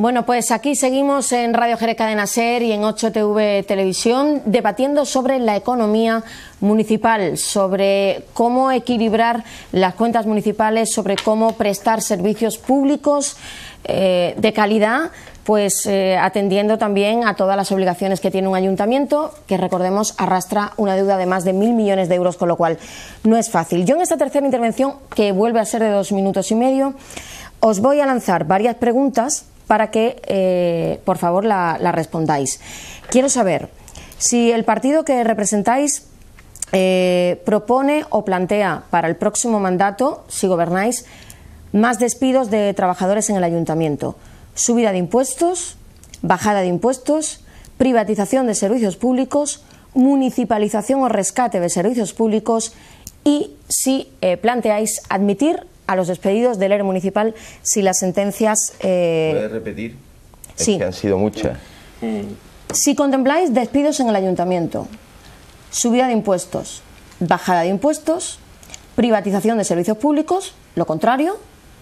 Bueno, pues aquí seguimos en Radio Jerez Cadena Ser y en 8TV Televisión debatiendo sobre la economía municipal, sobre cómo equilibrar las cuentas municipales, sobre cómo prestar servicios públicos de calidad, pues atendiendo también a todas las obligaciones que tiene un ayuntamiento, que recordemos arrastra una deuda de más de 1.000 millones de euros, con lo cual no es fácil. Yo en esta tercera intervención, que vuelve a ser de 2 minutos y medio, os voy a lanzar varias preguntas para que, por favor, la respondáis. Quiero saber si el partido que representáis propone o plantea para el próximo mandato, si gobernáis, más despidos de trabajadores en el ayuntamiento, subida de impuestos, bajada de impuestos, privatización de servicios públicos, municipalización o rescate de servicios públicos, y si planteáis admitir a los despedidos del ERE municipal si las sentencias... ¿Puedes repetir? Sí. Es que han sido muchas. Si contempláis despidos en el ayuntamiento, subida de impuestos, bajada de impuestos, privatización de servicios públicos, lo contrario,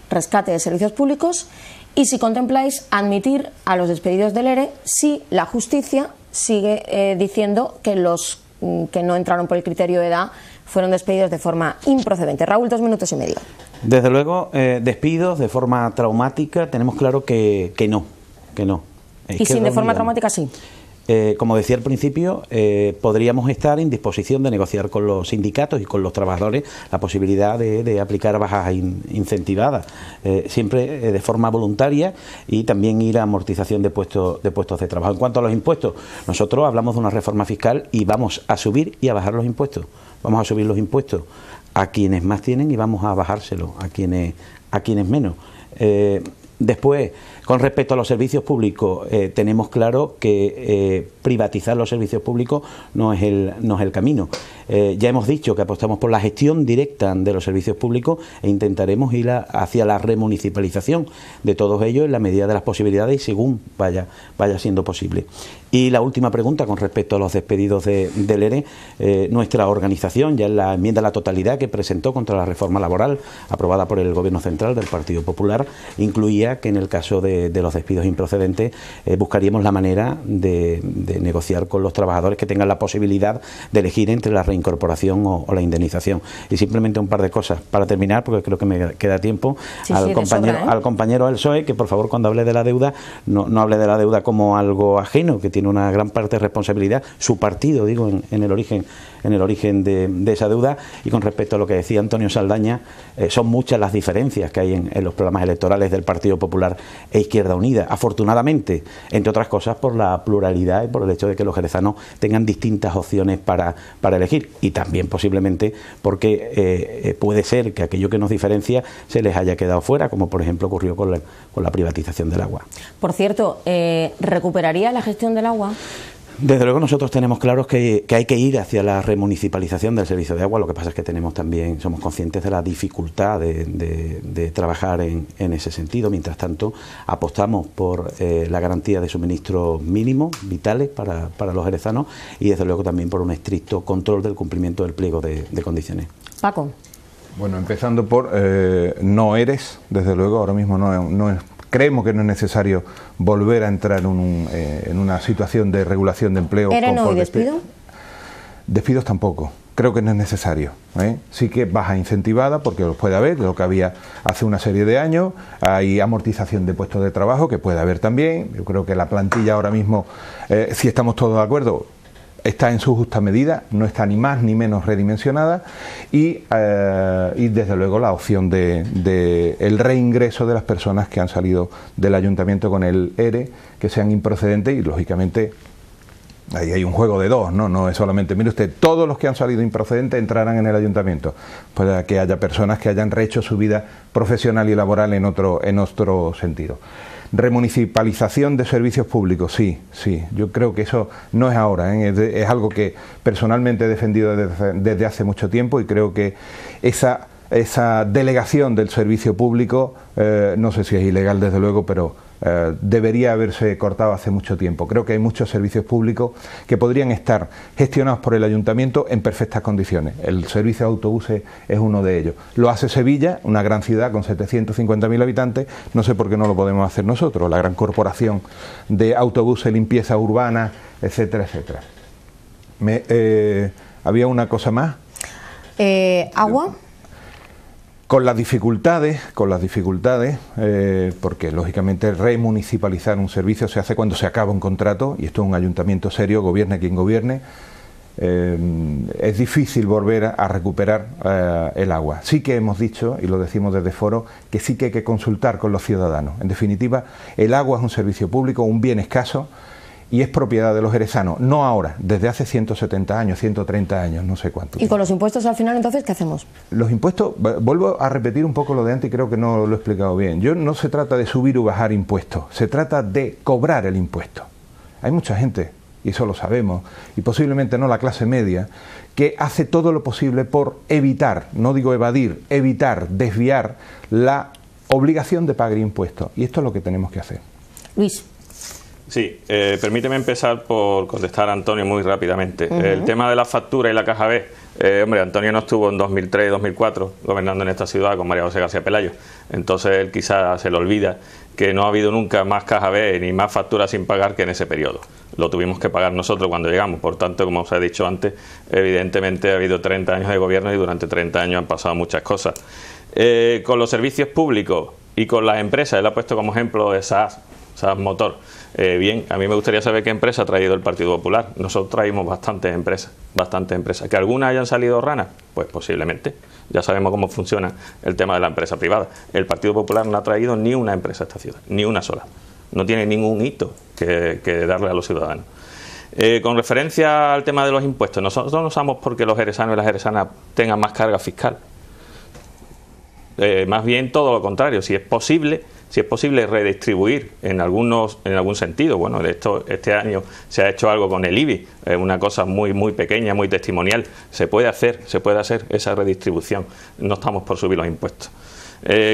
rescate de servicios públicos, y si contempláis admitir a los despedidos del ERE si la justicia sigue diciendo que los que no entraron por el criterio de edad fueron despedidos de forma improcedente. Raúl, 2 minutos y medio. Desde luego, despidos de forma traumática, tenemos claro que no. ¿Y sin de forma traumática sí? Como decía al principio, podríamos estar en disposición de negociar con los sindicatos y con los trabajadores la posibilidad de aplicar bajas incentivadas, siempre de forma voluntaria, y también ir a amortización de puestos de trabajo. En cuanto a los impuestos, nosotros hablamos de una reforma fiscal y vamos a subir y a bajar los impuestos. Vamos a subir los impuestos a quienes más tienen y vamos a bajárselos a quienes menos. Después, con respecto a los servicios públicos, tenemos claro que privatizar los servicios públicos no es el camino. Ya hemos dicho que apostamos por la gestión directa de los servicios públicos e intentaremos ir hacia la remunicipalización de todos ellos en la medida de las posibilidades y según vaya siendo posible. Y la última pregunta con respecto a los despedidos del ERE, nuestra organización, ya en la enmienda a la totalidad que presentó contra la reforma laboral aprobada por el Gobierno Central del Partido Popular, incluía que en el caso de los despidos improcedentes buscaríamos la manera de negociar con los trabajadores que tengan la posibilidad de elegir entre la reincorporación o la indemnización. Y simplemente un par de cosas para terminar, porque creo que me queda tiempo, al compañero del PSOE, que por favor cuando hable de la deuda no hable de la deuda como algo ajeno, que tiene una gran parte de responsabilidad, su partido, digo, en el origen de esa deuda. Y con respecto a lo que decía Antonio Saldaña, son muchas las diferencias que hay en los programas electorales del Partido Popular e Izquierda Unida, afortunadamente, entre otras cosas por la pluralidad y por el hecho de que los jerezanos tengan distintas opciones para elegir, y también posiblemente porque puede ser que aquello que nos diferencia se les haya quedado fuera, como por ejemplo ocurrió con la privatización del agua. Por cierto, ¿recuperaría la gestión del agua? Desde luego nosotros tenemos claros que hay que ir hacia la remunicipalización del servicio de agua. Lo que pasa es que somos conscientes de la dificultad de trabajar en ese sentido. Mientras tanto, apostamos por la garantía de suministros mínimos, vitales para los jerezanos, y desde luego también por un estricto control del cumplimiento del pliego de condiciones. Paco. Bueno, empezando por no eres, desde luego, ahora mismo no es. Creemos que no es necesario volver a entrar en una situación de regulación de empleo. ¿ERE no y despido? Despidos tampoco. Creo que no es necesario. Sí que baja incentivada, porque los puede haber, lo que había hace una serie de años. Hay amortización de puestos de trabajo, que puede haber también. Yo creo que la plantilla ahora mismo, si estamos todos de acuerdo, está en su justa medida, no está ni más ni menos redimensionada, y desde luego la opción de el reingreso de las personas que han salido del ayuntamiento con el ERE, que sean improcedentes, y lógicamente ahí hay un juego de dos, no es solamente, mire usted, todos los que han salido improcedentes entrarán en el ayuntamiento, pues que haya personas que hayan rehecho su vida profesional y laboral en otro sentido. Remunicipalización de servicios públicos, sí, yo creo que eso no es ahora, es algo que personalmente he defendido desde hace mucho tiempo, y creo que esa delegación del servicio público, no sé si es ilegal desde luego, pero debería haberse cortado hace mucho tiempo. Creo que hay muchos servicios públicos que podrían estar gestionados por el ayuntamiento en perfectas condiciones. El servicio de autobuses es uno de ellos. Lo hace Sevilla, una gran ciudad con 750.000 habitantes, no sé por qué no lo podemos hacer nosotros, la gran corporación de autobuses, limpieza urbana, etcétera, etcétera. ¿Había una cosa más? ¿Agua? Con las dificultades, porque lógicamente remunicipalizar un servicio se hace cuando se acaba un contrato, y esto es un ayuntamiento serio, gobierne quien gobierne, es difícil volver a recuperar el agua. Sí que hemos dicho, y lo decimos desde Foro, que sí que hay que consultar con los ciudadanos. En definitiva, el agua es un servicio público, un bien escaso, y es propiedad de los jerezanos, no ahora, desde hace 170 años, 130 años, no sé cuánto. ¿Y con los impuestos al final, entonces, qué hacemos? Los impuestos, vuelvo a repetir un poco lo de antes y creo que no lo he explicado bien. No se trata de subir o bajar impuestos, se trata de cobrar el impuesto. Hay mucha gente, y eso lo sabemos, y posiblemente no la clase media, que hace todo lo posible por evitar, no digo evadir, evitar, desviar la obligación de pagar impuestos. Y esto es lo que tenemos que hacer. Luis. Sí, permíteme empezar por contestar a Antonio muy rápidamente. El tema de la factura y la caja B. Hombre, Antonio no estuvo en 2003 y 2004 gobernando en esta ciudad con María José García Pelayo. Entonces él quizás se le olvida que no ha habido nunca más caja B ni más facturas sin pagar que en ese periodo. Lo tuvimos que pagar nosotros cuando llegamos. Por tanto, como os he dicho antes, evidentemente ha habido 30 años de gobierno y durante 30 años han pasado muchas cosas. Con los servicios públicos y con las empresas, él ha puesto como ejemplo de SAS Motor. Bien, a mí me gustaría saber qué empresa ha traído el Partido Popular. Nosotros traímos bastantes empresas. ¿Que algunas hayan salido ranas? Pues posiblemente. Ya sabemos cómo funciona el tema de la empresa privada. El Partido Popular no ha traído ni una empresa a esta ciudad, ni una sola. No tiene ningún hito que darle a los ciudadanos. Con referencia al tema de los impuestos, nosotros no somos porque los jerezanos y las jerezanas tengan más carga fiscal. Más bien todo lo contrario. Si es posible redistribuir en algún sentido. Bueno, este año se ha hecho algo con el IBI, una cosa muy pequeña, muy testimonial. Se puede hacer esa redistribución. No estamos por subir los impuestos.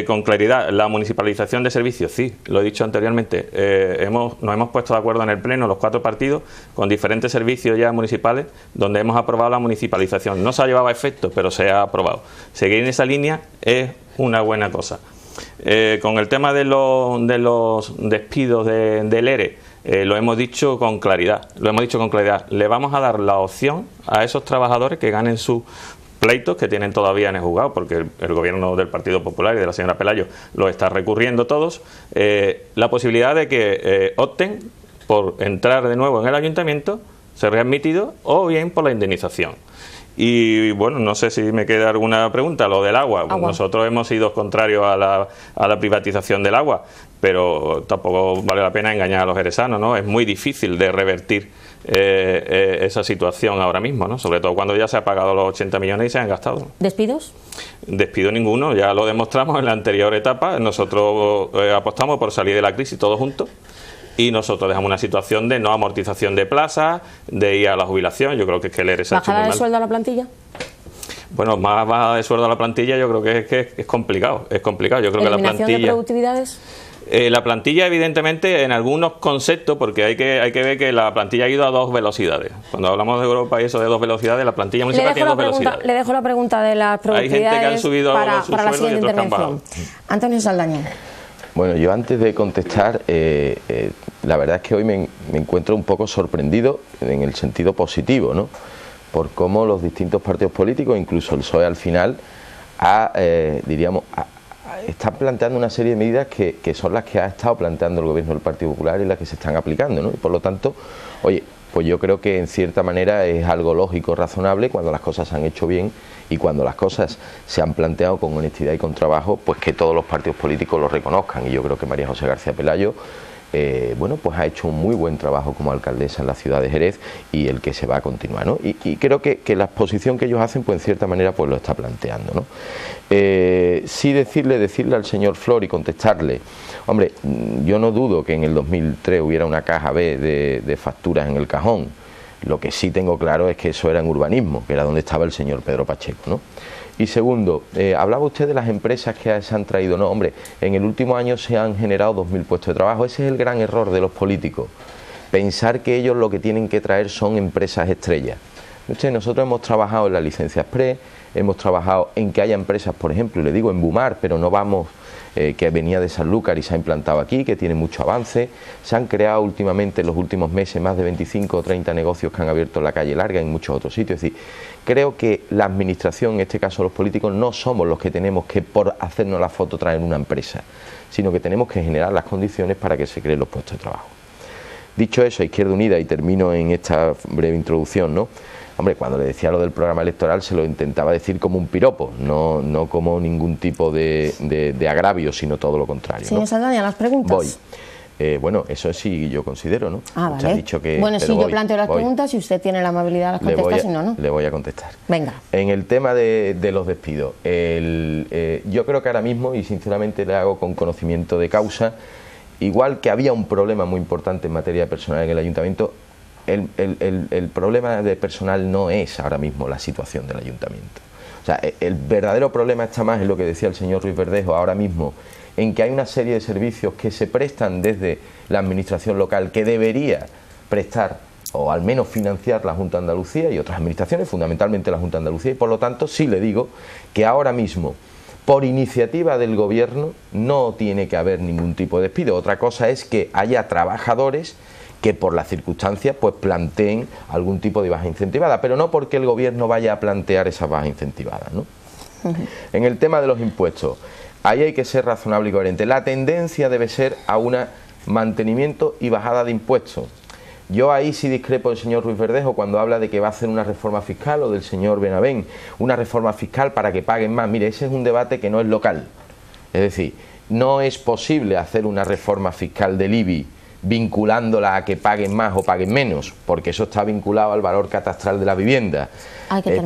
Con claridad, la municipalización de servicios, sí, lo he dicho anteriormente, nos hemos puesto de acuerdo en el Pleno, los 4 partidos, con diferentes servicios ya municipales, donde hemos aprobado la municipalización. No se ha llevado a efecto, pero se ha aprobado. Seguir en esa línea es una buena cosa. Con el tema de los despidos del ERE, lo hemos dicho con claridad. Le vamos a dar la opción a esos trabajadores que ganen sus pleitos que tienen todavía en el juzgado, porque el gobierno del Partido Popular y de la señora Pelayo lo está recurriendo todos, la posibilidad de que opten por entrar de nuevo en el ayuntamiento, ser readmitidos, o bien por la indemnización. Y bueno, no sé si me queda alguna pregunta. Lo del agua. Nosotros hemos sido contrarios a la privatización del agua, pero tampoco vale la pena engañar a los jerezanos, ¿no? Es muy difícil de revertir esa situación ahora mismo, ¿no? Sobre todo cuando ya se han pagado los 80 millones y se han gastado. ¿Despidos? Despido ninguno, ya lo demostramos en la anterior etapa. Nosotros apostamos por salir de la crisis todos juntos. Y nosotros dejamos una situación de no amortización de plazas, de ir a la jubilación. Yo creo que es que el ERE se ha hecho muy mal. ¿Bajada de sueldo a la plantilla? Bueno, más bajada de sueldo a la plantilla yo creo que es complicado. Es complicado. Yo creo que la plantilla... de productividades? La plantilla, evidentemente, en algunos conceptos, porque hay que ver que la plantilla ha ido a 2 velocidades. Cuando hablamos de Europa y eso de 2 velocidades, la plantilla municipal tiene 2 velocidades. Le dejo la pregunta de las productividades. Hay gente que han subido para la siguiente intervención. Antonio Saldaña. Bueno, yo antes de contestar, la verdad es que hoy me encuentro un poco sorprendido en el sentido positivo, ¿no? Por cómo los distintos partidos políticos, incluso el PSOE al final, están planteando una serie de medidas que son las que ha estado planteando el gobierno del Partido Popular y las que se están aplicando, ¿no? Y por lo tanto, oye, pues yo creo que en cierta manera es algo lógico, razonable, cuando las cosas se han hecho bien y cuando las cosas se han planteado con honestidad y con trabajo, pues que todos los partidos políticos lo reconozcan. Y yo creo que María José García Pelayo bueno, pues ha hecho un muy buen trabajo como alcaldesa en la ciudad de Jerez y el que se va a continuar, ¿no? Y creo que la exposición que ellos hacen, pues en cierta manera, pues lo está planteando, ¿no? Sí decirle al señor Flor y contestarle, hombre, yo no dudo que en el 2003 hubiera una caja B de facturas en el cajón. Lo que sí tengo claro es que eso era en urbanismo, que era donde estaba el señor Pedro Pacheco, ¿no? Y segundo, hablaba usted de las empresas que se han traído. No, hombre, en el último año se han generado 2.000 puestos de trabajo. Ese es el gran error de los políticos, pensar que ellos lo que tienen que traer son empresas estrellas. Nosotros hemos trabajado en la licencia express, hemos trabajado en que haya empresas, por ejemplo, le digo en Bumar, pero no vamos, que venía de Sanlúcar y se ha implantado aquí, que tiene mucho avance. Se han creado últimamente, en los últimos meses, más de 25 o 30 negocios que han abierto en la calle Larga, en muchos otros sitios. Es decir, creo que la administración, en este caso los políticos, no somos los que tenemos que, por hacernos la foto, traer una empresa, sino que tenemos que generar las condiciones para que se creen los puestos de trabajo. Dicho eso, Izquierda Unida, y termino en esta breve introducción, ¿no? Hombre, cuando le decía lo del programa electoral se lo intentaba decir como un piropo, no como ningún tipo de agravio, sino todo lo contrario, ¿no? Señor Saldaña, las preguntas. Voy. Bueno, eso sí yo considero, ¿no? Vale. Ha dicho que, bueno, sí, yo planteo las preguntas y usted tiene la amabilidad de las contestar, si no, ¿no? Le voy a contestar. Venga. En el tema de los despidos, yo creo que ahora mismo, y sinceramente le hago con conocimiento de causa, igual que había un problema muy importante en materia de personal en el ayuntamiento, el problema de personal no es ahora mismo la situación del ayuntamiento. O sea, el verdadero problema está más en lo que decía el señor Ruiz Verdejo ahora mismo, en que hay una serie de servicios que se prestan desde la administración local que debería prestar o al menos financiar la Junta de Andalucía y otras administraciones, fundamentalmente la Junta de Andalucía, y por lo tanto sí le digo que ahora mismo, por iniciativa del Gobierno, no tiene que haber ningún tipo de despido. Otra cosa es que haya trabajadores que por las circunstancias pues planteen algún tipo de baja incentivada, pero no porque el Gobierno vaya a plantear esa baja incentivada, ¿no? En el tema de los impuestos, ahí hay que ser razonable y coherente. La tendencia debe ser a un mantenimiento y bajada de impuestos. Yo ahí sí discrepo del señor Ruiz Verdejo cuando habla de que va a hacer una reforma fiscal, o del señor Benavent, una reforma fiscal para que paguen más. Mire, ese es un debate que no es local. Es decir, no es posible hacer una reforma fiscal del IBI vinculándola a que paguen más o paguen menos, porque eso está vinculado al valor catastral de la vivienda.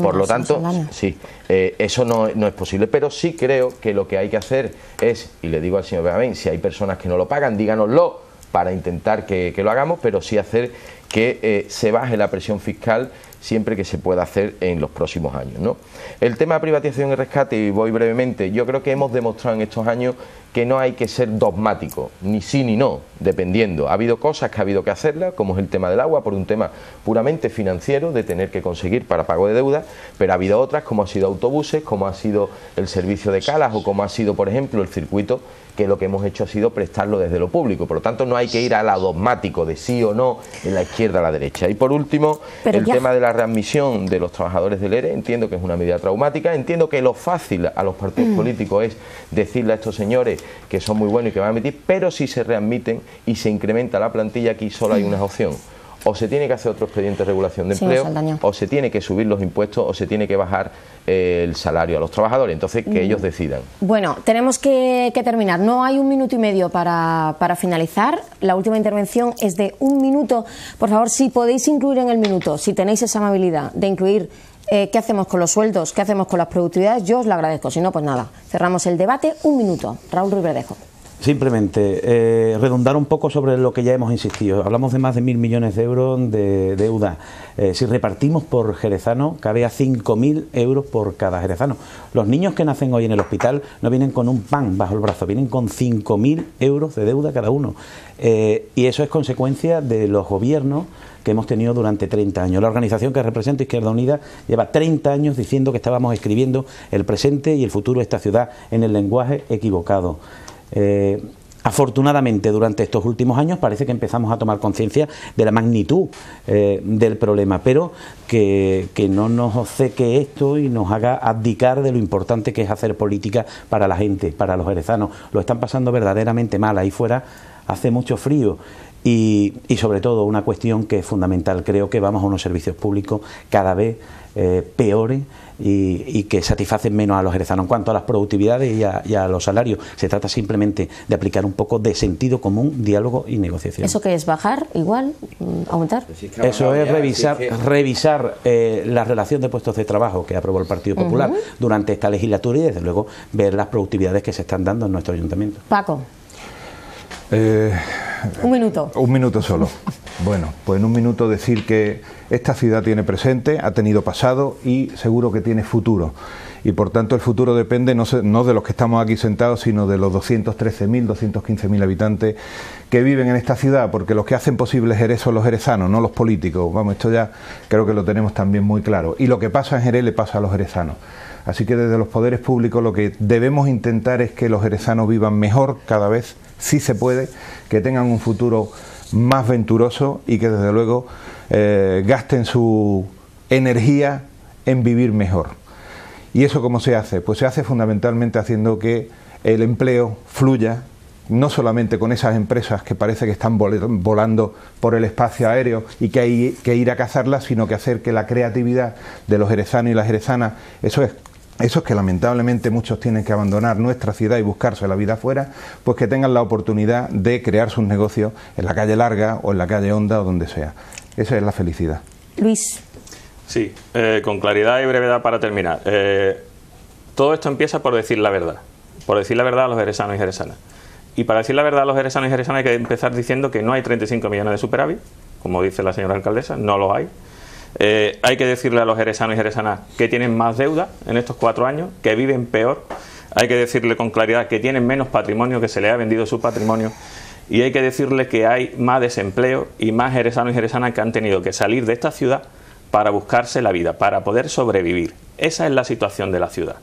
Por lo tanto, sí, eso no es posible, pero sí creo que lo que hay que hacer es, y le digo al señor Benavent, si hay personas que no lo pagan, díganoslo para intentar que lo hagamos, pero sí hacer que se baje la presión fiscal siempre que se pueda hacer en los próximos años, ¿no? El tema de privatización y rescate, y voy brevemente, yo creo que hemos demostrado en estos años que no hay que ser dogmático, ni sí ni no, dependiendo. Ha habido cosas que ha habido que hacerlas, como es el tema del agua, por un tema puramente financiero, de tener que conseguir para pago de deuda, pero ha habido otras, como ha sido autobuses, como ha sido el servicio de calas, o como ha sido, por ejemplo, el circuito, que lo que hemos hecho ha sido prestarlo desde lo público. Por lo tanto, no hay que ir a la dogmático de sí o no, en la izquierda a la derecha. Y por último, tema de la readmisión de los trabajadores del ERE, entiendo que es una medida traumática, entiendo que lo fácil a los partidos políticos es decirle a estos señores que son muy buenos y que van a admitir, pero si se readmiten y se incrementa la plantilla, aquí solo hay una opción: o se tiene que hacer otro expediente de regulación de empleo, o se tiene que subir los impuestos, o se tiene que bajar el salario a los trabajadores. Entonces, que ellos decidan. Bueno, tenemos que terminar. No hay 1 minuto y medio para finalizar. La última intervención es de 1 minuto. Por favor, si podéis incluir en el minuto, si tenéis esa amabilidad de incluir qué hacemos con los sueldos, qué hacemos con las productividades, yo os lo agradezco. Si no, pues nada, cerramos el debate. 1 minuto. Raúl Ruiz Verdejo. Simplemente redundar un poco sobre lo que ya hemos insistido. Hablamos de más de 1.000 millones de euros de deuda. Si repartimos por jerezano, cabe a 5.000 euros por cada jerezano. Los niños que nacen hoy en el hospital no vienen con un pan bajo el brazo, vienen con 5.000 euros de deuda cada uno. Y eso es consecuencia de los gobiernos que hemos tenido durante 30 años. La organización que represento, Izquierda Unida, lleva 30 años diciendo que estábamos escribiendo el presente y el futuro de esta ciudad en el lenguaje equivocado. Afortunadamente, durante estos últimos años parece que empezamos a tomar conciencia de la magnitud del problema, pero que no nos obceque esto y nos haga abdicar de lo importante que es hacer política para la gente, para los jerezanos. Lo están pasando verdaderamente mal. Ahí fuera hace mucho frío. Y sobre todo, una cuestión que es fundamental: creo que vamos a unos servicios públicos cada vez peores y que satisfacen menos a los jerezanos. En cuanto a las productividades y a los salarios, se trata simplemente de aplicar un poco de sentido común, diálogo y negociación. ¿Eso qué es? ¿Bajar? ¿Igual? ¿Aumentar? Eso es revisar la relación de puestos de trabajo que aprobó el Partido Popular durante esta legislatura, y desde luego ver las productividades que se están dando en nuestro ayuntamiento. Paco. Un minuto. Un minuto solo. Bueno, pues en un minuto decir que esta ciudad tiene presente, ha tenido pasado y seguro que tiene futuro. Y por tanto el futuro depende no de los que estamos aquí sentados, sino de los 213.000, 215.000 habitantes que viven en esta ciudad, porque los que hacen posible Jerez son los jerezanos, no los políticos. Vamos, esto ya creo que lo tenemos también muy claro. Y lo que pasa en Jerez le pasa a los jerezanos. Así que desde los poderes públicos lo que debemos intentar es que los jerezanos vivan mejor cada vez, si se puede, que tengan un futuro más venturoso y que desde luego gasten su energía en vivir mejor. ¿Y eso cómo se hace? Pues se hace fundamentalmente haciendo que el empleo fluya, no solamente con esas empresas que parece que están volando por el espacio aéreo y que hay que ir a cazarlas, sino que hacer que la creatividad de los jerezanos y las jerezanas, eso es que lamentablemente muchos tienen que abandonar nuestra ciudad y buscarse la vida afuera, pues que tengan la oportunidad de crear sus negocios en la calle Larga o en la calle Honda o donde sea. Esa es la felicidad. Luis. Sí, con claridad y brevedad para terminar. Todo esto empieza por decir la verdad. Por decir la verdad a los jerezanos y jerezanas. Y para decir la verdad a los jerezanos y jerezanas hay que empezar diciendo que no hay 35 millones de superávit, como dice la señora alcaldesa, no los hay. Hay que decirle a los jerezanos y jerezanas que tienen más deuda en estos 4 años, que viven peor. Hay que decirle con claridad que tienen menos patrimonio, que se les ha vendido su patrimonio. Y hay que decirle que hay más desempleo y más jerezanos y jerezanas que han tenido que salir de esta ciudad para buscarse la vida, para poder sobrevivir. Esa es la situación de la ciudad.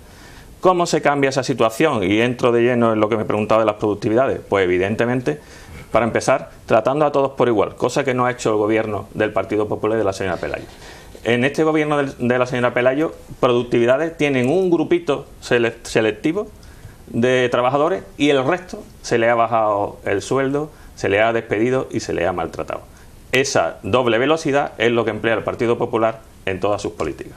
¿Cómo se cambia esa situación? Y entro de lleno en lo que me preguntaba de las productividades. Pues evidentemente, para empezar, tratando a todos por igual, cosa que no ha hecho el gobierno del Partido Popular y de la señora Pelayo. En este gobierno de la señora Pelayo, productividades tienen un grupito selectivo de trabajadores y el resto se le ha bajado el sueldo, se le ha despedido y se le ha maltratado. Esa doble velocidad es lo que emplea el Partido Popular en todas sus políticas.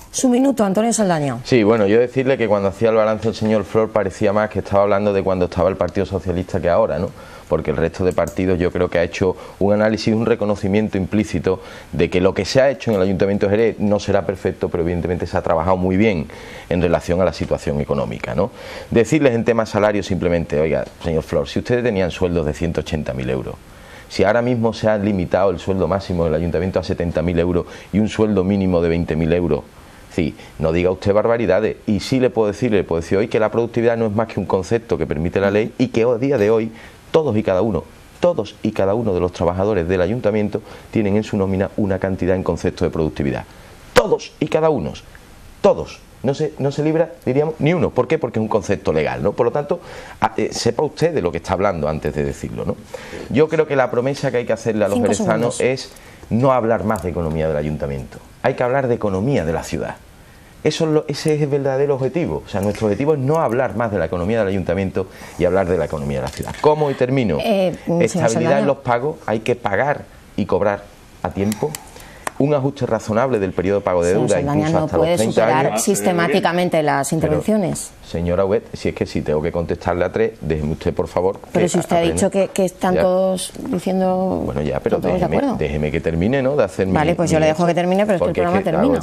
Su minuto, Antonio Saldaña. Sí, bueno, yo decirle que cuando hacía el balance el señor Flor parecía más que estaba hablando de cuando estaba el Partido Socialista que ahora, ¿no? Porque el resto de partidos yo creo que ha hecho un análisis, un reconocimiento implícito de que lo que se ha hecho en el Ayuntamiento de Jerez no será perfecto, pero evidentemente se ha trabajado muy bien en relación a la situación económica, ¿no? Decirles en tema salario simplemente, oiga, señor Flor, si ustedes tenían sueldos de 180.000 euros, si ahora mismo se ha limitado el sueldo máximo del Ayuntamiento a 70.000 euros y un sueldo mínimo de 20.000 euros, sí, no diga usted barbaridades. Y sí le puedo decir hoy que la productividad no es más que un concepto que permite la ley y que a día de hoy todos y cada uno de los trabajadores del Ayuntamiento tienen en su nómina una cantidad en concepto de productividad. Todos y cada uno, todos. No se libra, diríamos, ni uno. ¿Por qué? Porque es un concepto legal, ¿no? Por lo tanto, sepa usted de lo que está hablando antes de decirlo, ¿no? Yo creo que la promesa que hay que hacerle a los jerezanos es no hablar más de economía del Ayuntamiento. Hay que hablar de economía de la ciudad. Ese es el verdadero objetivo. O sea, nuestro objetivo es no hablar más de la economía del Ayuntamiento y hablar de la economía de la ciudad. ¿Cómo? Y termino. Estabilidad en los pagos. Hay que pagar y cobrar a tiempo. Un ajuste razonable del periodo de pago de deuda, incluso hasta los 30 años. No puede superar sistemáticamente las intervenciones. Pero, señora Huet, si es que sí tengo que contestarle a 3, déjeme usted, por favor. Pero si usted ha dicho que están todos diciendo... Bueno, ya, pero déjeme que termine, ¿no? De hacer vale, pues yo le dejo que termine, pero es que el programa termina.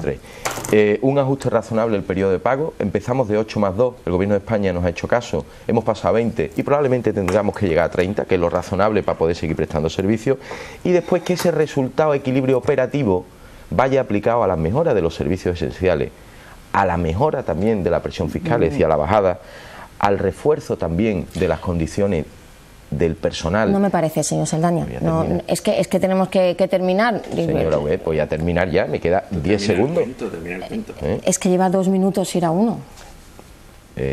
Un ajuste razonable del periodo de pago. Empezamos de 8 más 2. El Gobierno de España nos ha hecho caso. Hemos pasado a 20 y probablemente tendríamos que llegar a 30, que es lo razonable para poder seguir prestando servicios. Y después que ese resultado, equilibrio operativo, vaya aplicado a las mejoras de los servicios esenciales, a la mejora también de la presión fiscal, es decir, a la bajada, al refuerzo también de las condiciones del personal. No me parece, señor Saldaña. No, es que tenemos que terminar. Señora Huet, voy a terminar ya, me queda 10 segundos. Es que lleva 2 minutos y era 1.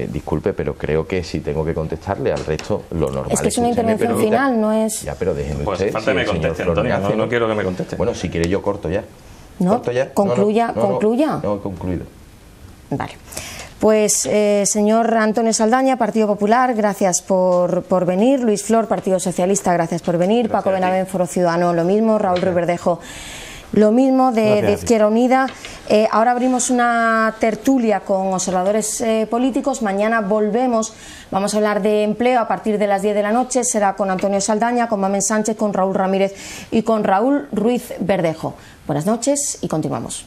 Disculpe, pero creo que si tengo que contestarle al resto, lo normal es que es una intervención final, no es... Ya, pero déjeme pues usted. Falta si me conteste, Antonio, no quiero que me conteste. Bueno, si quiere yo corto ya. No, ¿Corto ya? concluya. No, he concluido. Vale. Pues, señor Antonio Saldaña, Partido Popular, gracias por venir. Luis Flor, Partido Socialista, gracias por venir. Gracias. Paco Benavent, Foro Ciudadano, lo mismo. Raúl Ruiz Verdejo, lo mismo, de Izquierda Unida. Ahora abrimos una tertulia con observadores políticos. Mañana volvemos. Vamos a hablar de empleo a partir de las 10 de la noche. Será con Antonio Saldaña, con Mamen Sánchez, con Raúl Ramírez y con Raúl Ruiz Verdejo. Buenas noches y continuamos.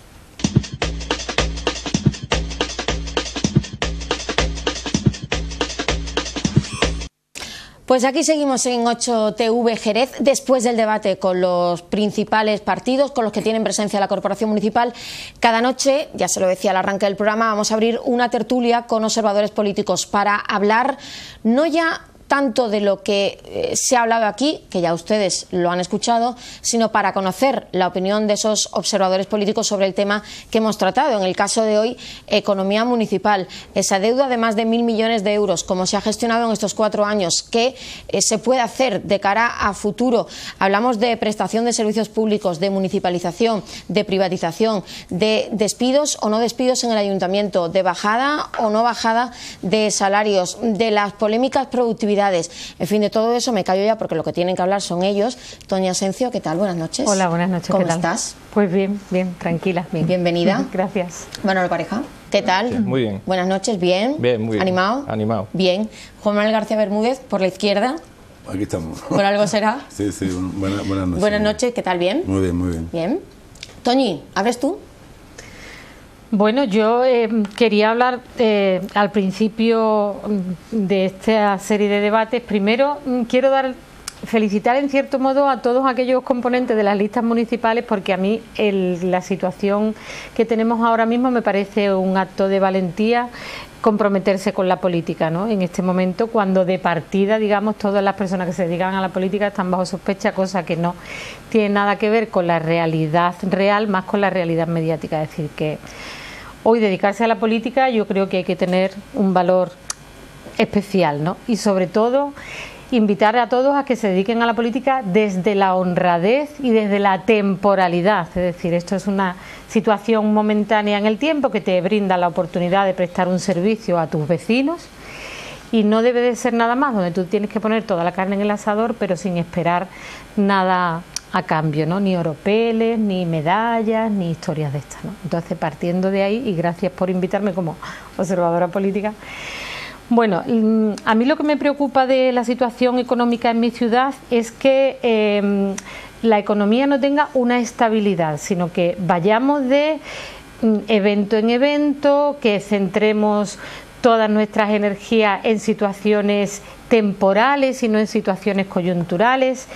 Pues aquí seguimos en 8TV Jerez, después del debate con los principales partidos, con los que tienen presencia la Corporación Municipal. Cada noche, ya se lo decía al arranque del programa, vamos a abrir una tertulia con observadores políticos para hablar no ya tanto de lo que se ha hablado aquí, que ya ustedes lo han escuchado, sino para conocer la opinión de esos observadores políticos sobre el tema que hemos tratado. En el caso de hoy, economía municipal, esa deuda de más de 1.000 millones de euros, cómo se ha gestionado en estos 4 años, qué se puede hacer de cara a futuro. Hablamos de prestación de servicios públicos, de municipalización, de privatización, de despidos o no despidos en el ayuntamiento, de bajada o no bajada de salarios, de las polémicas productividades. En fin, de todo eso me callo ya porque lo que tienen que hablar son ellos. Toña Asencio, ¿qué tal? Buenas noches. Hola, buenas noches. ¿Cómo ¿qué tal? estás? Pues bien, tranquila. Bien. Bienvenida. Gracias. Manolo Pareja, ¿qué tal? Muy bien. Buenas noches, ¿bien? Bien, muy bien. ¿Animado? Animado. Bien. Juan Manuel García Bermúdez, por la izquierda. Aquí estamos. ¿Por algo será? Sí, buenas noches. Buenas noches, ¿qué tal? ¿Bien? Muy bien, muy bien. Bien. Toñi, ¿abres tú? Bueno, yo quería hablar al principio de esta serie de debates. Primero, quiero felicitar en cierto modo a todos aquellos componentes de las listas municipales, porque a mí la situación que tenemos ahora mismo me parece un acto de valentía comprometerse con la política, ¿no? En este momento, cuando de partida, digamos, todas las personas que se dedican a la política están bajo sospecha, cosa que no tiene nada que ver con la realidad real, más con la realidad mediática. Es decir, que hoy dedicarse a la política yo creo que hay que tener un valor especial, ¿no? Y sobre todo invitar a todos a que se dediquen a la política desde la honradez y desde la temporalidad. Es decir, esto es una situación momentánea en el tiempo que te brinda la oportunidad de prestar un servicio a tus vecinos y no debe de ser nada más, donde tú tienes que poner toda la carne en el asador pero sin esperar nada a cambio, ¿no? Ni oropeles, ni medallas, ni historias de estas, ¿no? Entonces, partiendo de ahí, y gracias por invitarme como observadora política. Bueno, a mí lo que me preocupa de la situación económica en mi ciudad es que la economía no tenga una estabilidad, sino que vayamos de evento en evento, que centremos todas nuestras energías en situaciones temporales y no en situaciones coyunturales,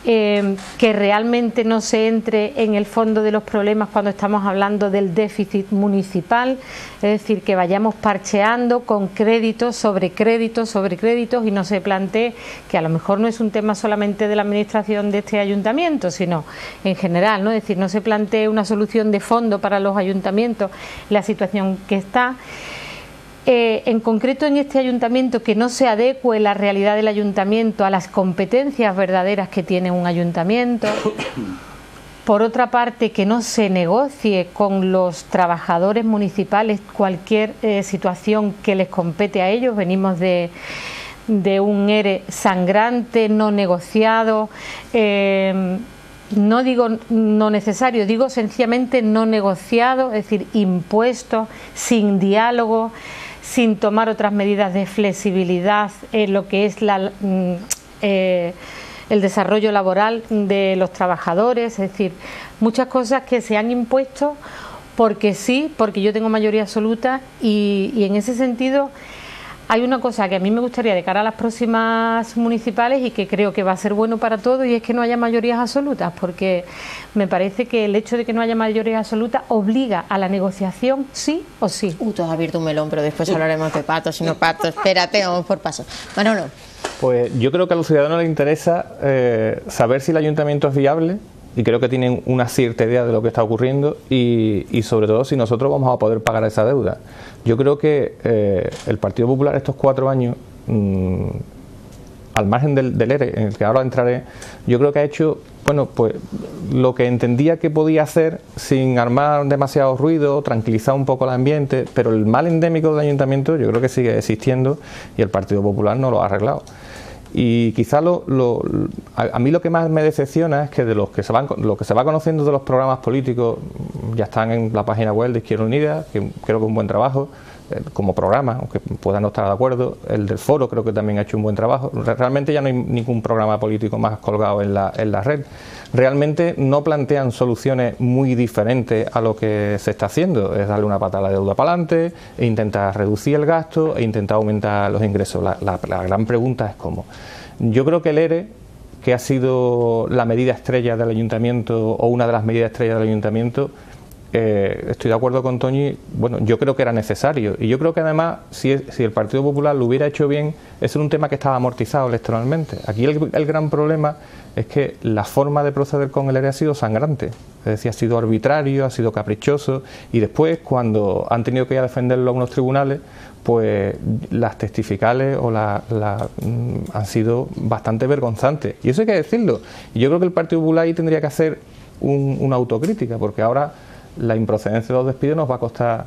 que realmente no se entre en el fondo de los problemas cuando estamos hablando del déficit municipal, es decir, que vayamos parcheando con créditos sobre créditos sobre créditos y no se plantee que a lo mejor no es un tema solamente de la administración de este ayuntamiento, sino en general, ¿no? Es decir, no se plantee una solución de fondo para los ayuntamientos, la situación que está. En concreto en este ayuntamiento, que no se adecue la realidad del ayuntamiento a las competencias verdaderas que tiene un ayuntamiento. Por otra parte, que no se negocie con los trabajadores municipales cualquier situación que les compete a ellos. Venimos de un ERE sangrante, no negociado, no digo no necesario, digo sencillamente no negociado, es decir, impuesto, sin diálogo, sin tomar otras medidas de flexibilidad en lo que es el desarrollo laboral de los trabajadores, es decir, muchas cosas que se han impuesto porque sí, porque yo tengo mayoría absoluta y en ese sentido hay una cosa que a mí me gustaría de cara a las próximas municipales y que creo que va a ser bueno para todos, y es que no haya mayorías absolutas, porque me parece que el hecho de que no haya mayorías absolutas obliga a la negociación sí o sí. Tú has abierto un melón, pero después hablaremos de patos y no patos. Espérate, vamos por pasos. Manolo. Pues yo creo que a los ciudadanos les interesa saber si el ayuntamiento es viable, y creo que tienen una cierta idea de lo que está ocurriendo y sobre todo si nosotros vamos a poder pagar esa deuda. Yo creo que el Partido Popular estos 4 años, al margen del ERE, en el que ahora entraré, yo creo que ha hecho, bueno, pues lo que entendía que podía hacer sin armar demasiado ruido, tranquilizar un poco el ambiente, pero el mal endémico del ayuntamiento yo creo que sigue existiendo y el Partido Popular no lo ha arreglado. Y quizá a mí lo que más me decepciona es que de lo que se va conociendo de los programas políticos, ya están en la página web de Izquierda Unida, que creo que es un buen trabajo como programa, aunque puedan no estar de acuerdo. El del Foro creo que también ha hecho un buen trabajo. Realmente ya no hay ningún programa político más colgado en la red. Realmente no plantean soluciones muy diferentes a lo que se está haciendo. Es darle una patada a la deuda para adelante, e intentar reducir el gasto e intentar aumentar los ingresos. La gran pregunta es cómo. Yo creo que el ERE, que ha sido la medida estrella del ayuntamiento o una de las medidas estrellas del ayuntamiento, estoy de acuerdo con Toñi, bueno, yo creo que era necesario, y yo creo que además si el Partido Popular lo hubiera hecho bien, ese era un tema que estaba amortizado electoralmente. Aquí el gran problema es que la forma de proceder con el ERE ha sido sangrante, es decir, ha sido arbitrario, ha sido caprichoso, y después cuando han tenido que ir a defenderlo a unos tribunales, pues las testificales han sido bastante vergonzantes, y eso hay que decirlo. Y yo creo que el Partido Popular ahí tendría que hacer una autocrítica, porque ahora la improcedencia de los despidos nos va a costar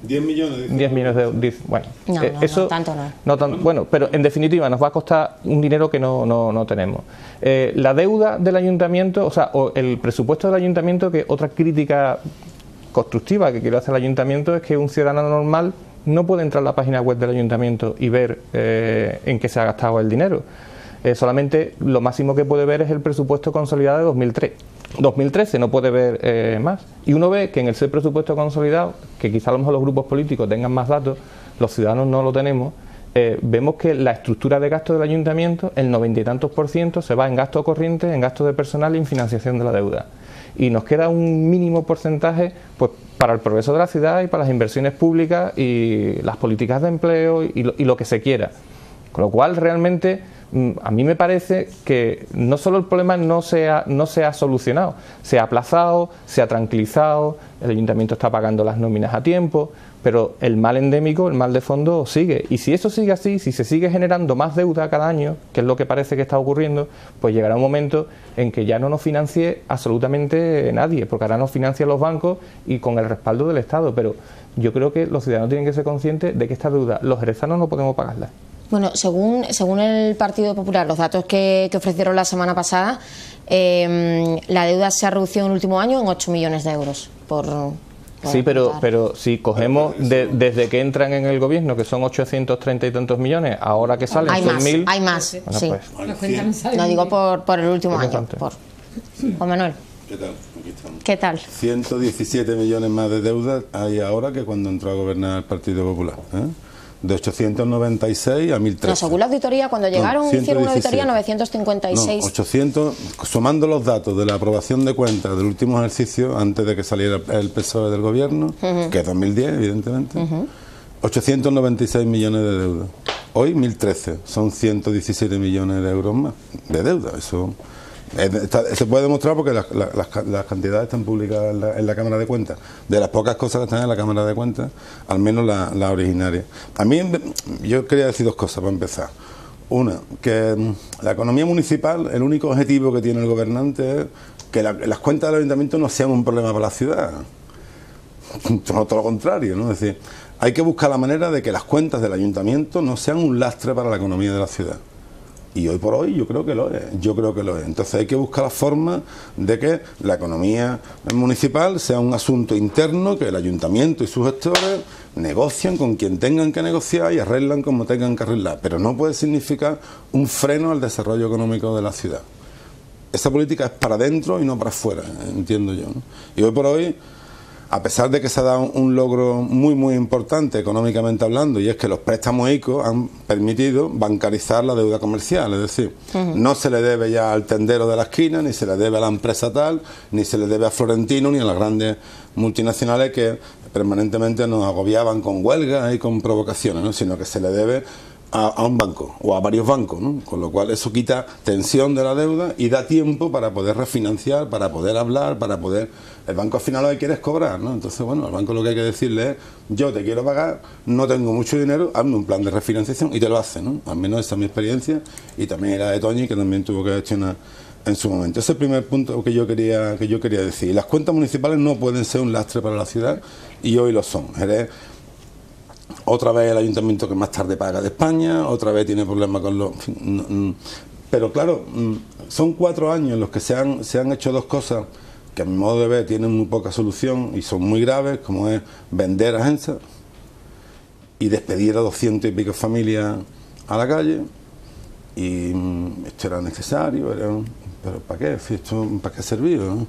10 millones. 10 millones de euros. Bueno, no tanto no. Bueno, pero en definitiva nos va a costar un dinero que no tenemos. La deuda del ayuntamiento, o el presupuesto del ayuntamiento, que otra crítica constructiva que quiero hacer al ayuntamiento es que un ciudadano normal no puede entrar a la página web del ayuntamiento y ver en qué se ha gastado el dinero. Solamente lo máximo que puede ver es el presupuesto consolidado de 2013, no puede ver más. Y uno ve que en ese presupuesto consolidado, que quizá a lo mejor los grupos políticos tengan más datos, los ciudadanos no lo tenemos, vemos que la estructura de gasto del ayuntamiento, el 90 y tantos % se va en gasto corriente, en gasto de personal y en financiación de la deuda. Y nos queda un mínimo porcentaje pues para el progreso de la ciudad y para las inversiones públicas y las políticas de empleo y lo que se quiera. Con lo cual realmente a mí me parece que no solo el problema no se ha solucionado, se ha aplazado, se ha tranquilizado, el ayuntamiento está pagando las nóminas a tiempo, pero el mal endémico, el mal de fondo sigue. Y si eso sigue así, si se sigue generando más deuda cada año, que es lo que parece que está ocurriendo, pues llegará un momento en que ya no nos financie absolutamente nadie, porque ahora nos financian los bancos y con el respaldo del Estado. Pero yo creo que los ciudadanos tienen que ser conscientes de que esta deuda los jerezanos no podemos pagarla. Bueno, según el Partido Popular, los datos que ofrecieron la semana pasada, la deuda se ha reducido en el último año en 8 millones de euros. Sí, pero si cogemos desde que entran en el gobierno, que son 830 y tantos millones, ahora que salen son 1.000... Hay más, bueno, sí. Pues, lo digo por el último año. Juan Manuel. ¿Qué tal? Aquí estamos. ¿Qué tal? 117 millones más de deuda hay ahora que cuando entró a gobernar el Partido Popular. De 896 a 1.013. No, según la auditoría, cuando llegaron hicieron una auditoría 956. No, 800, sumando los datos de la aprobación de cuentas del último ejercicio, antes de que saliera el PSOE del gobierno, que es 2010, evidentemente, 896 millones de deuda. Hoy 1.013, son 117 millones de euros más de deuda. Eso se puede demostrar porque las cantidades están publicadas en la Cámara de Cuentas. De las pocas cosas que están en la Cámara de Cuentas, al menos la originaria. A mí, yo quería decir dos cosas para empezar. Una, que la economía municipal, el único objetivo que tiene el gobernante es que las cuentas del ayuntamiento no sean un problema para la ciudad. Todo lo contrario, ¿no? Es decir, hay que buscar la manera de que las cuentas del ayuntamiento no sean un lastre para la economía de la ciudad. Y hoy por hoy yo creo que lo es, Entonces hay que buscar la forma de que la economía municipal sea un asunto interno, que el ayuntamiento y sus gestores negocian con quien tengan que negociar y arreglan como tengan que arreglar, pero no puede significar un freno al desarrollo económico de la ciudad. Esa política es para adentro y no para afuera, entiendo yo, ¿no? Y hoy por hoy, a pesar de que se ha dado un logro muy importante económicamente hablando, y es que los préstamos ICO han permitido bancarizar la deuda comercial, es decir, no se le debe ya al tendero de la esquina, ni se le debe a la empresa tal, ni se le debe a Florentino, ni a las grandes multinacionales que permanentemente nos agobiaban con huelgas y con provocaciones, ¿no? Sino que se le debe a un banco o a varios bancos, ¿no? Con lo cual eso quita tensión de la deuda y da tiempo para poder refinanciar, para poder hablar, para poder... El banco al final lo que quiere es cobrar, ¿no? Entonces, bueno, al banco lo que hay que decirle es: yo te quiero pagar, no tengo mucho dinero, hazme un plan de refinanciación, y te lo hace, ¿no? Al menos esa es mi experiencia, y también era de Toñi, que también tuvo que gestionar en su momento. Ese es el primer punto que yo quería decir. Las cuentas municipales no pueden ser un lastre para la ciudad, y hoy lo son. Jerez, otra vez el ayuntamiento que más tarde paga de España, otra vez tiene problemas con los... Pero claro, son 4 años en los que se han hecho dos cosas que a mi modo de ver tienen muy poca solución y son muy graves, como es vender agencias y despedir a 200 y pico familias a la calle. Y esto era necesario, pero ¿para qué? ¿Esto para qué ha servido, no?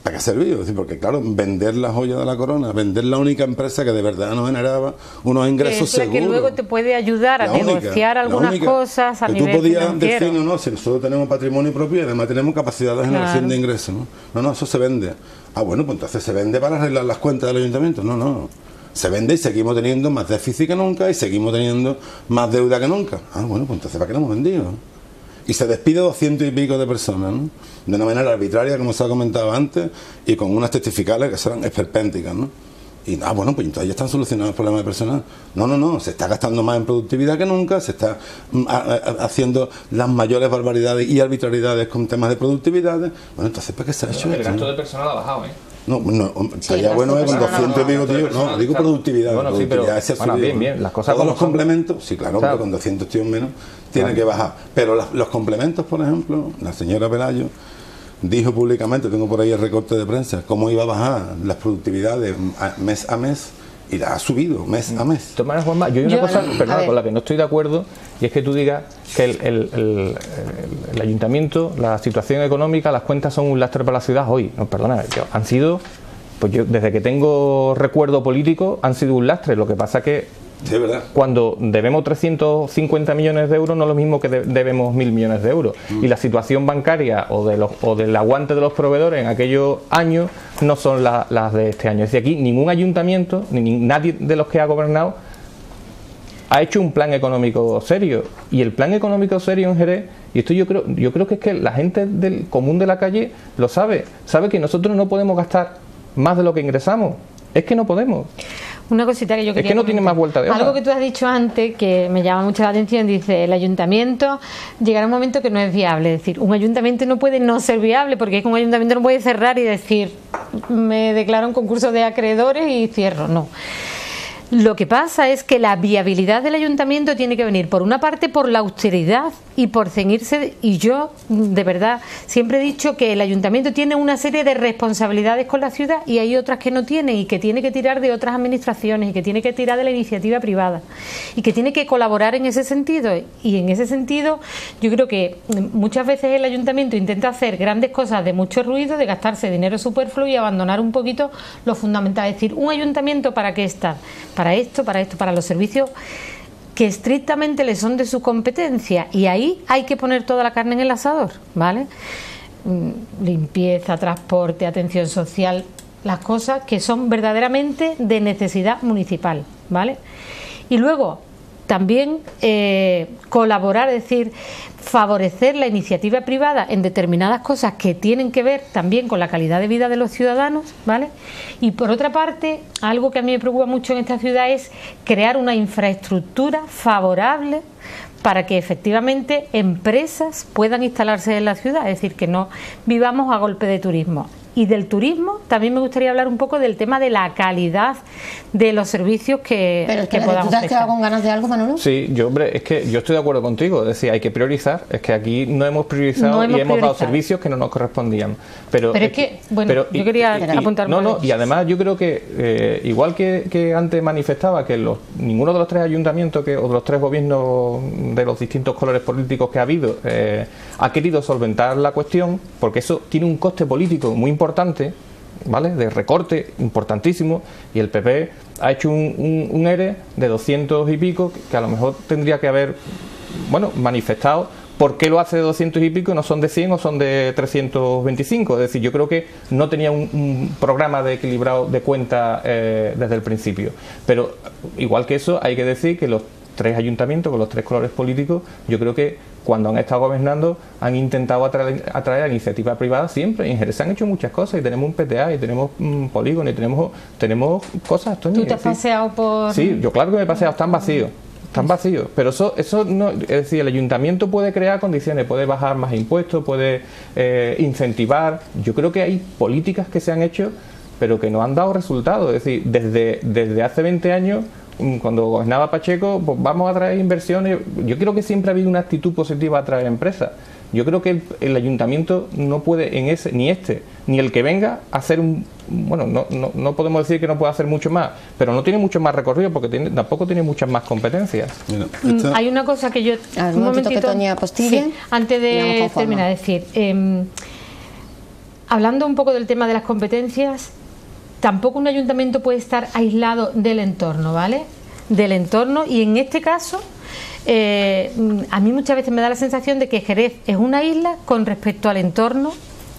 ¿para qué ha servido? Es decir, porque claro, vender la joya de la corona, vender la única empresa que de verdad nos generaba unos ingresos seguros. Que luego te puede ayudar a negociar algunas cosas a nivel financiero. Tú podías decir, no, si nosotros tenemos patrimonio propio y además tenemos capacidad de generación de ingresos, ¿no? No, eso se vende. Ah, bueno, pues entonces se vende para arreglar las cuentas del ayuntamiento. No. Se vende y seguimos teniendo más déficit que nunca y seguimos teniendo más deuda que nunca. Ah, bueno, pues entonces ¿para qué lo hemos vendido? Y se despide 200 y pico de personas, ¿no? De una manera arbitraria, como se ha comentado antes, y con unas testificales que serán esperpénticas, ¿no? Y bueno, pues entonces ya están solucionados los problemas de personal. No, se está gastando más en productividad que nunca, se está haciendo las mayores barbaridades y arbitrariedades con temas de productividad. Bueno, entonces ¿para qué se ha hecho esto? El gasto de personal ha bajado, ¿eh? No, estaría bueno con 200 y pico, tío. No, digo productividad. Bueno, sí, pero bien, las cosas. Todos los complementos, sí, claro, pero con 200 tíos menos tiene que bajar. Pero los complementos, por ejemplo, la señora Pelayo dijo públicamente, tengo por ahí el recorte de prensa, cómo iba a bajar las productividades mes a mes, y la ha subido mes a mes. De todas maneras, Juanma, yo hay una cosa, perdón, con la que no estoy de acuerdo, y es que tú digas que el ayuntamiento, la situación económica, las cuentas son un lastre para la ciudad hoy. No, perdona, han sido, pues yo desde que tengo recuerdo político, han sido un lastre. Lo que pasa que sí, ¿verdad? Cuando debemos 350 millones de euros no es lo mismo que debemos 1.000 millones de euros. Y la situación bancaria o del aguante de los proveedores en aquellos años no son las de este año. Es decir, aquí ningún ayuntamiento, ni nadie de los que ha gobernado ha hecho un plan económico serio. Y el plan económico serio en Jerez, y esto yo creo que es que la gente del común de la calle lo sabe que nosotros no podemos gastar más de lo que ingresamos. Es que no podemos. Una cosita que yo quería es que no tiene más vuelta de hoja. Algo que tú has dicho antes que me llama mucho la atención, dice, el ayuntamiento llegará un momento que no es viable. Es decir, un ayuntamiento no puede no ser viable, porque es que un ayuntamiento no puede cerrar y decir, me declaro un concurso de acreedores y cierro. No. Lo que pasa es que la viabilidad del ayuntamiento tiene que venir, por una parte, por la austeridad y por ceñirse, y yo, de verdad, siempre he dicho que el ayuntamiento tiene una serie de responsabilidades con la ciudad y hay otras que no tiene, y que tiene que tirar de otras administraciones, y que tiene que tirar de la iniciativa privada, y que tiene que colaborar en ese sentido. Y en ese sentido, yo creo que muchas veces el ayuntamiento intenta hacer grandes cosas de mucho ruido, de gastarse dinero superfluo y abandonar un poquito lo fundamental. Es decir, un ayuntamiento, ¿para qué está? Para los servicios que estrictamente le son de su competencia, y ahí hay que poner toda la carne en el asador, ¿vale? Limpieza, transporte, atención social, las cosas que son verdaderamente de necesidad municipal, ¿vale? Y luego también colaborar, es decir, favorecer la iniciativa privada en determinadas cosas que tienen que ver también con la calidad de vida de los ciudadanos, ¿vale? Y por otra parte, algo que a mí me preocupa mucho en esta ciudad es crear una infraestructura favorable para que efectivamente empresas puedan instalarse en la ciudad, es decir, que no vivamos a golpe de turismo. Y del turismo también me gustaría hablar un poco del tema de la calidad de los servicios que podamos prestar. ¿Tú te has quedado con ganas de algo, Manolo? Sí, yo estoy de acuerdo contigo. Es decir, hay que priorizar. Es que aquí no hemos priorizado y hemos dado servicios que no nos correspondían. Pero es que, bueno, yo quería apuntarme. Y además yo creo que, igual que antes manifestaba que ninguno de los tres ayuntamientos o de los tres gobiernos de los distintos colores políticos que ha habido ha querido solventar la cuestión, porque eso tiene un coste político muy importante, ¿vale? De recorte importantísimo, y el PP ha hecho un ERE de 200 y pico que a lo mejor tendría que haber manifestado por qué lo hace de 200 y pico y no son de 100 o son de 325. Es decir, yo creo que no tenía un programa de equilibrado de cuenta desde el principio. Pero igual que eso, hay que decir que los tres ayuntamientos con los tres colores políticos, yo creo que cuando han estado gobernando han intentado atraer a la iniciativa privada siempre. En Jerez se han hecho muchas cosas, y tenemos un PTA, y tenemos un polígono, y tenemos cosas. ¿Tú te has paseado por...? Sí, yo claro que me he paseado, están vacíos, pero eso no, es decir, el ayuntamiento puede crear condiciones, puede bajar más impuestos, puede incentivar. Yo creo que hay políticas que se han hecho pero que no han dado resultados. Es decir, desde hace 20 años, cuando gobernaba Pacheco, pues vamos a traer inversiones. Yo creo que siempre ha habido una actitud positiva a traer empresas. Yo creo que el ayuntamiento no puede ni el que venga hacer no podemos decir que no pueda hacer mucho más, pero no tiene mucho más recorrido porque tampoco tiene muchas más competencias. Mira, hay una cosa que yo un momentito que Toña Postille, antes de terminar, decir, hablando un poco del tema de las competencias, tampoco un ayuntamiento puede estar aislado del entorno, ¿vale? Del entorno, y en este caso a mí muchas veces me da la sensación de que Jerez es una isla con respecto al entorno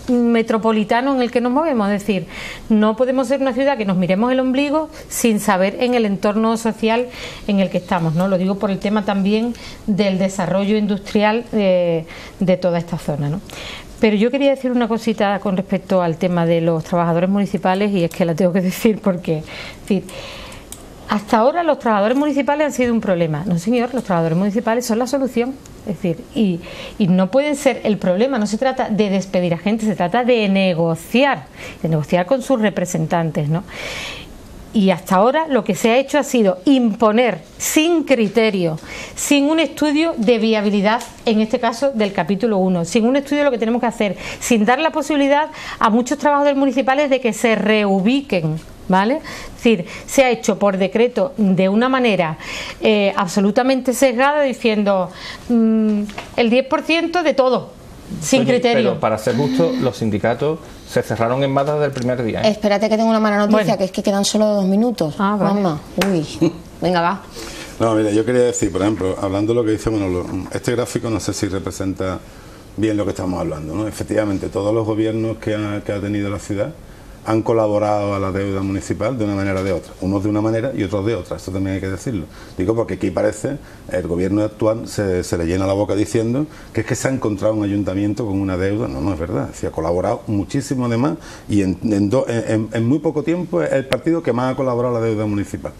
metropolitano en el que nos movemos. Es decir, no podemos ser una ciudad que nos miremos el ombligo sin saber en el entorno social en el que estamos, ¿no? Lo digo por el tema también del desarrollo industrial de toda esta zona, ¿no? Pero yo quería decir una cosita con respecto al tema de los trabajadores municipales, y es que la tengo que decir porque, es decir, hasta ahora los trabajadores municipales han sido un problema. No, señor, los trabajadores municipales son la solución. Es decir, y no pueden ser el problema. No se trata de despedir a gente, se trata de negociar con sus representantes, ¿no? Y hasta ahora lo que se ha hecho ha sido imponer sin criterio, sin un estudio de viabilidad, en este caso del capítulo 1, sin un estudio de lo que tenemos que hacer, sin dar la posibilidad a muchos trabajadores municipales de que se reubiquen, ¿vale? Es decir, se ha hecho por decreto de una manera absolutamente sesgada, diciendo el 10% de todo, sin criterio. Pero para ser justo, los sindicatos se cerraron en Málaga desde el primer día, ¿eh? Espérate, que tengo una mala noticia, Bueno. que es que quedan solo 2 minutos. Ah, vale. Juanma, uy, venga, va. No, mira, yo quería decir, por ejemplo, hablando de lo que dice Manolo, este gráfico no sé si representa bien lo que estamos hablando, ¿no? Efectivamente, todos los gobiernos que ha tenido la ciudad han colaborado a la deuda municipal de una manera o de otra, unos de una manera y otros de otra, eso también hay que decirlo. Digo porque aquí parece, el gobierno actual se le llena la boca diciendo que es que se ha encontrado un ayuntamiento con una deuda. No es verdad, se ha colaborado muchísimo de más, y en muy poco tiempo es el partido que más ha colaborado a la deuda municipal.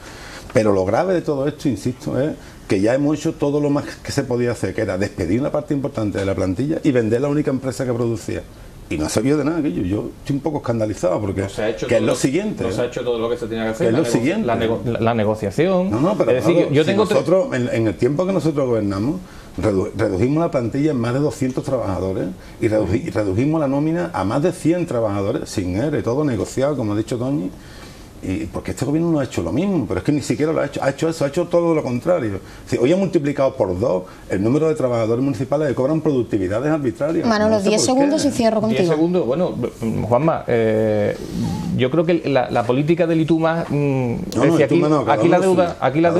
Pero lo grave de todo esto, insisto, es que ya hemos hecho todo lo más que se podía hacer, que era despedir una parte importante de la plantilla y vender la única empresa que producía. Y no ha servido de nada aquello. Yo estoy un poco escandalizado porque No se ha hecho que es todo lo siguiente. No se ha hecho todo lo que se tenía que hacer. Es lo siguiente. La negociación. No, pero es decir, claro, yo si tengo nosotros, en el tiempo que nosotros gobernamos, redujimos la plantilla en más de 200 trabajadores y redujimos la nómina a más de 100 trabajadores, sin ERE, todo negociado, como ha dicho Toñi. Y porque este gobierno no ha hecho lo mismo, pero es que ni siquiera lo ha hecho eso, ha hecho todo lo contrario. Si hoy ha multiplicado por 2 el número de trabajadores municipales que cobran productividades arbitrarias. Manolo, No sé 10 por segundos qué. y cierro 10 contigo. segundos. Bueno, Juanma, yo creo que la política del ITUMA, aquí la deuda, aquí la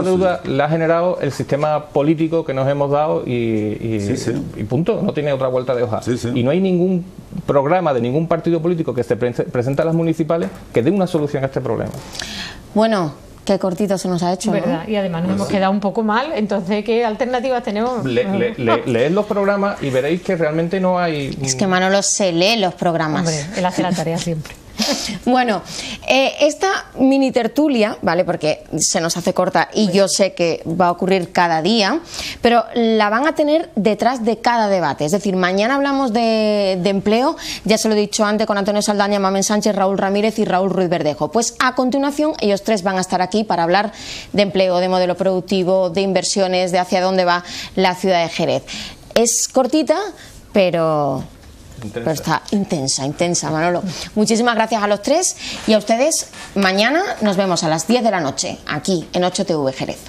deuda la ha generado el sistema político que nos hemos dado y punto, no tiene otra vuelta de hoja. Sí, sí. Y no hay ningún programa de ningún partido político que se presenta a las municipales que dé una solución a este problema. Bueno, qué cortito se nos ha hecho, ¿no? ¿Verdad? Y además nos hemos quedado un poco mal, entonces ¿qué alternativas tenemos? Leed los programas y veréis que realmente no hay... Es que Manolo se lee los programas. Hombre, él hace la tarea siempre. Bueno, esta mini tertulia, ¿vale? Porque se nos hace corta y yo sé que va a ocurrir cada día, pero la van a tener detrás de cada debate. Es decir, mañana hablamos de empleo, ya se lo he dicho antes, con Antonio Saldaña, Mamen Sánchez, Raúl Ramírez y Raúl Ruiz Verdejo. Pues a continuación ellos tres van a estar aquí para hablar de empleo, de modelo productivo, de inversiones, de hacia dónde va la ciudad de Jerez. Es cortita, pero está intensa, Manolo. Muchísimas gracias a los tres y a ustedes. Mañana nos vemos a las 10 de la noche, aquí en 8TV Jerez.